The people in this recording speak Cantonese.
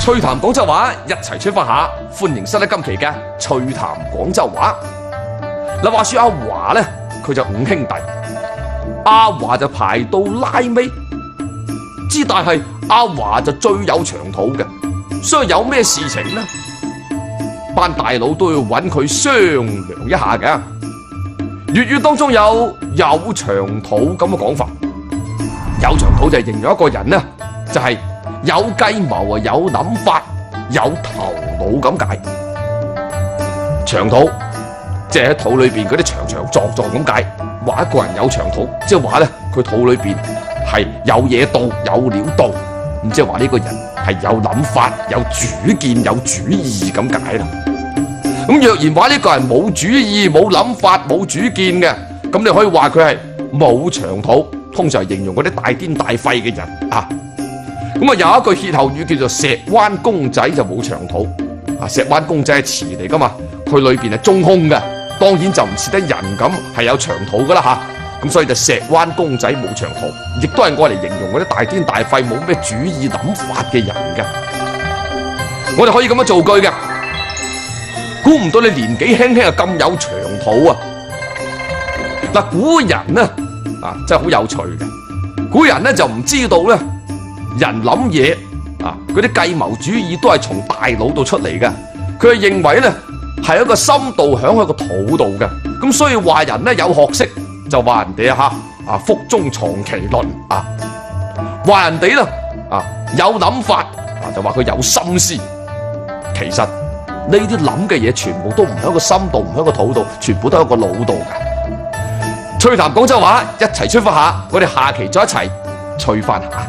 趣談廣州話，一齊出發下，歡迎收睇今期嘅趣談廣州話。嗱，話說阿華呢，佢就五兄弟，阿華就排到拉尾，之但係阿華就最有長肚嘅，所以有咩事情呢，班大佬都要揾佢商量一下嘅。粵語當中有長肚咁嘅講法，有長肚就係形容一個人呢，就係有計謀啊，有諗法，有頭腦咁解。長肚即係喺肚裏邊嗰啲長長壯壯咁解，話一個人有長肚，即係話咧佢肚裏邊係有嘢到，有料到，咁即係話呢個人係有諗法、有主見、有主意咁解啦。咁若然話呢個人冇主意、冇諗法、冇主見嘅，咁你可以話佢係冇長肚，通常係形容嗰啲大癲大肺嘅人啊。咁啊有一句歇後語叫做石灣公仔就冇長肚啊，石灣公仔係詞嚟噶嘛，佢裏邊係中空嘅，當然就唔似得人咁係有長肚噶啦吓，咁所以就石灣公仔冇長肚，亦都係愛嚟形容嗰啲大癲大肺冇咩主意諗法嘅人嘅。我哋可以咁樣造句嘅，估唔到你年紀輕輕啊咁有長肚啊！嗱，古人呢啊真係好有趣嘅，古人呢就唔知道咧。人諗嘢啊，嗰啲計謀主意都係從大腦度出嚟嘅。佢係認為咧係一個心度響喺個肚度嘅，咁所以話人咧有學識就話人哋腹中藏奇論啊，話人哋咧有諗法啊就話佢有心思。其實呢啲諗嘅嘢全部都唔喺個心度，唔喺個肚度，全部都喺個腦度嘅。趣談廣州話，一齊出發下，我哋下期再一齊趣翻下。